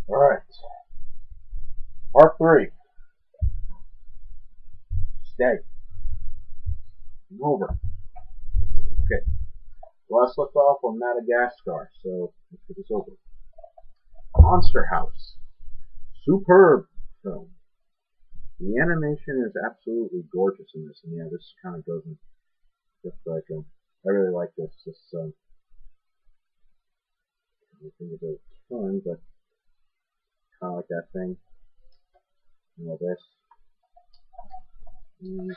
Alright, part 3. Stay. I'm over. Okay, last left off on Madagascar, so let's get this over. Monster House. Superb film. The animation is absolutely gorgeous in this, and yeah, this kind of goes in just like, I really like this. I think it's a ton, but kind of like that thing. You know, and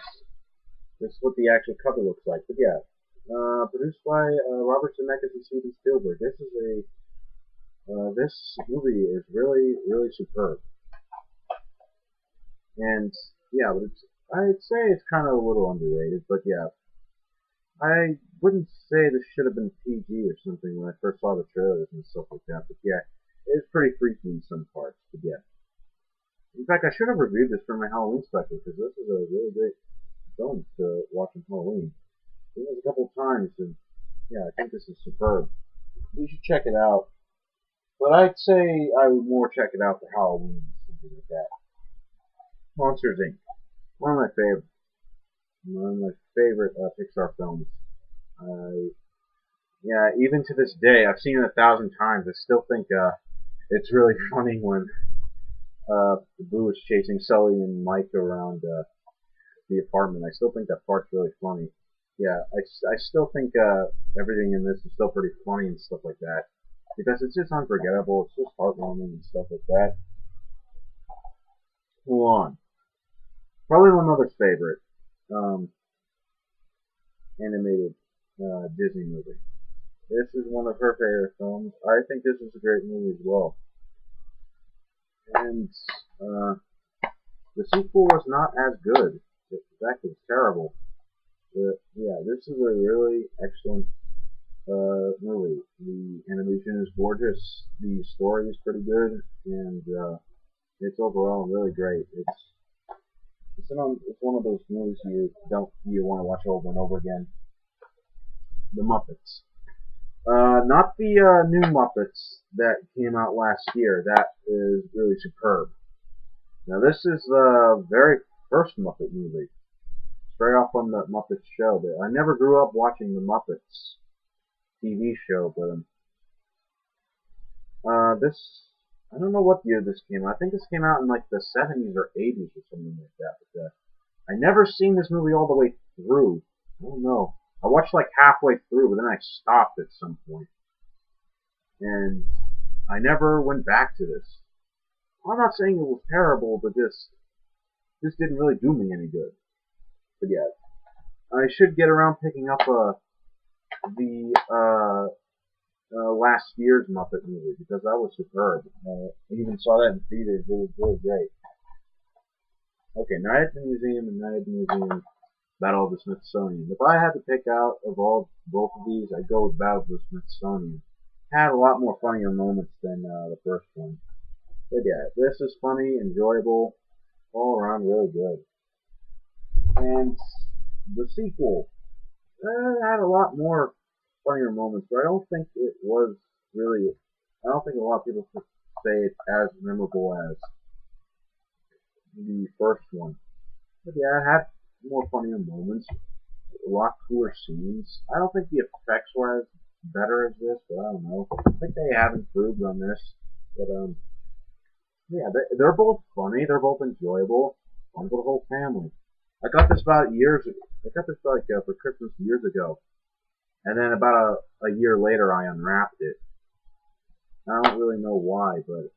this is what the actual cover looks like. But yeah, produced by Robert Zemeckis and Steven Spielberg. This movie is really, really superb. And yeah, but I'd say it's kind of a little underrated. But yeah, I wouldn't say this should have been PG or something when I first saw the trailers and stuff like that. But yeah, it's pretty freaky in some parts. But yeah, in fact, I should have reviewed this for my Halloween special because this is a really great film to watch on Halloween. I've seen it a couple of times, and yeah, I think this is superb. You should check it out. But I'd say I would more check it out for Halloween, something like that. Monsters Inc. One of my favorite, Pixar films. I Yeah, even to this day, I've seen it 1,000 times. I still think it's really funny when Boo is chasing Sully and Mike around the apartment. I still think that part's really funny. Yeah, I still think everything in this is still pretty funny and stuff like that because it's just unforgettable. It's just heartwarming and stuff like that. Mulan, probably my mother's favorite um, animated Disney movie. This is one of her favorite films. I think this is a great movie as well. And uh, the sequel was not as good. In fact, it was terrible. But yeah, this is a really excellent movie. The animation is gorgeous. The story is pretty good, and it's overall really great. It's one of those movies you want to watch over and over again. The Muppets. Not the new Muppets that came out last year. That is really superb. Now this is the very first Muppet movie, straight off from the Muppets show. But I never grew up watching the Muppets TV show, but this I don't know what year this came out. I think this came out in like the 70s or 80s or something like that. But I never seen this movie all the way through. I don't know. I watched like halfway through, but then I stopped at some point, and I never went back to this. I'm not saying it was terrible, but this didn't really do me any good. But yeah, I should get around picking up the last year's Muppet movie because that was superb. I even saw that in theaters. It was really great. Okay, Night at the Museum and Night at the Museum, Battle of the Smithsonian. If I had to pick out of all both of these, I'd go with Battle of the Smithsonian. Had a lot more funnier moments than the first one. But yeah, this is funny, enjoyable, all around really good. And the sequel had a lot more funnier moments, but I don't think it was really. I don't think a lot of people could say it's as memorable as the first one. But yeah, it had more funnier moments, a lot cooler scenes. I don't think the effects were as better as this, but I don't know. I think they have improved on this. But yeah, they're both funny. They're both enjoyable. Fun for the whole family. I got this about years. I got this like for Christmas years ago, and then about a year later, I unwrapped it. I don't really know why, but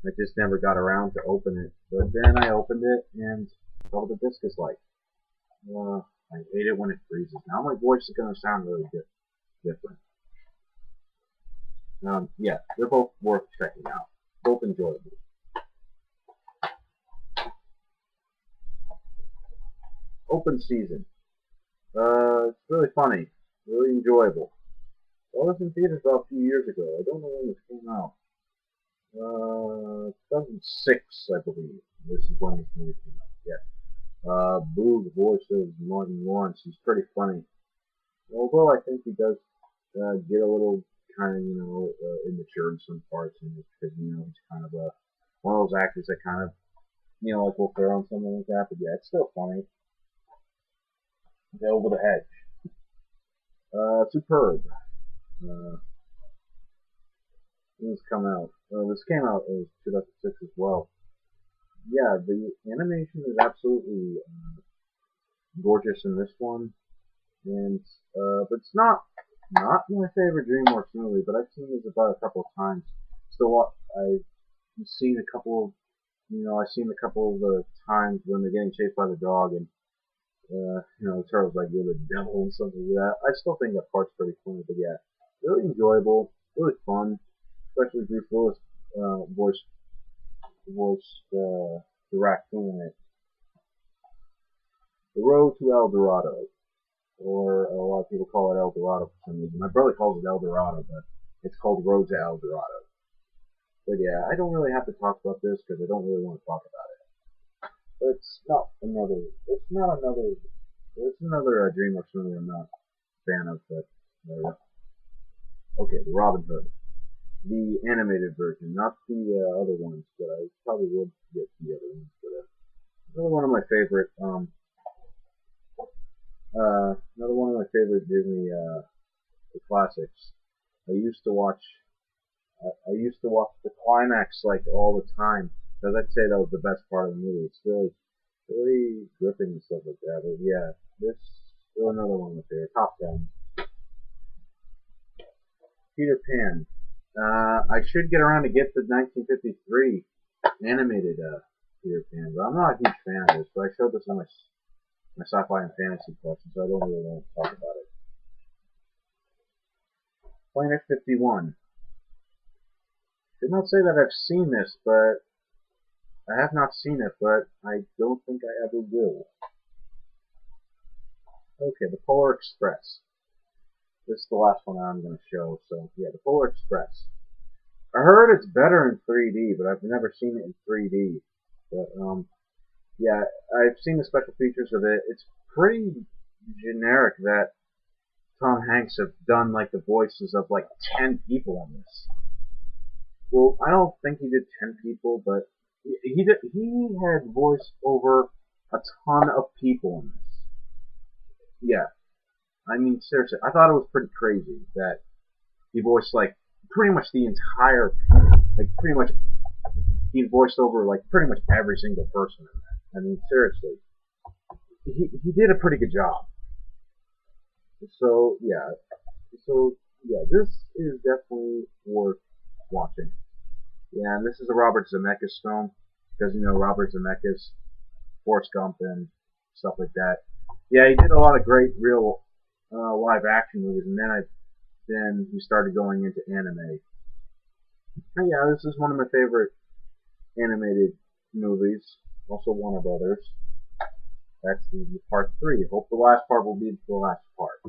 I just never got around to open it. But then I opened it and saw what the disc is like. Uh, I hate it when it freezes. Now my voice is gonna sound really different. Yeah, they're both worth checking out. Both enjoyable. Open season. It's really funny, really enjoyable. I was in theaters about a few years ago. I don't know when this came out. 2006, I believe. This is when this movie came out. Yeah. Boo, the voice of Martin Lawrence, he's pretty funny. Although I think he does get a little kind of, immature in some parts, and because, he's kind of one of those actors that kind of, like Will Ferrell and something like that. But yeah, it's still funny. Over the Hedge. Superb. Uh, when this come out? This came out in 2006 as well. Yeah, the animation is absolutely gorgeous in this one, and but it's not my favorite DreamWorks movie. But I've seen this about a couple of times. Still, I've seen a couple of I've seen a couple of the times when they're getting chased by the dog, and the turtle's like, you're the devil and something like that. I still think that part's pretty funny, but yeah, really enjoyable, really fun, especially Bruce Willis voiced the raccoon in it. The Road to El Dorado, or a lot of people call it El Dorado for some reason. My brother calls it El Dorado, but it's called Road to El Dorado. But yeah, I don't really have to talk about this because I don't really want to talk about it. But it's another DreamWorks movie I'm not a fan of, but okay, the Robin Hood. The animated version, not the other ones, but I probably would get the other ones. But another one of my favorite, Disney classics. I used to watch. I used to watch the climax like all the time because I'd say that was the best part of the movie. It's really gripping and stuff like that. But yeah, this is another one of my favorite. Top 10. Peter Pan. I should get around to get the 1953 animated Peter Pan, but I'm not a huge fan of this. But I showed this on my sci-fi and fantasy collection, so I don't really want to talk about it. Planet 51. Did not say that I've seen this, but I have not seen it, but I don't think I ever will. Okay, the Polar Express. This is the last one I'm going to show, so yeah, the Polar Express. I heard it's better in 3D, but I've never seen it in 3D. But yeah, I've seen the special features of it. It's pretty generic that Tom Hanks have done like the voices of like 10 people in this. Well, I don't think he did 10 people, but he had voiced over a ton of people in this. Yeah, I mean seriously, I thought it was pretty crazy that he voiced like pretty much the entire, like pretty much he voiced over like pretty much every single person in that. I mean seriously, he did a pretty good job. So yeah, this is definitely worth watching. Yeah, and this is a Robert Zemeckis film because Robert Zemeckis, Forrest Gump, and stuff like that. Yeah, he did a lot of great real live action movies, and then he started going into anime. And yeah, this is one of my favorite animated movies. Also Warner Brothers. That's the part 3. Hope the last part will be the last part.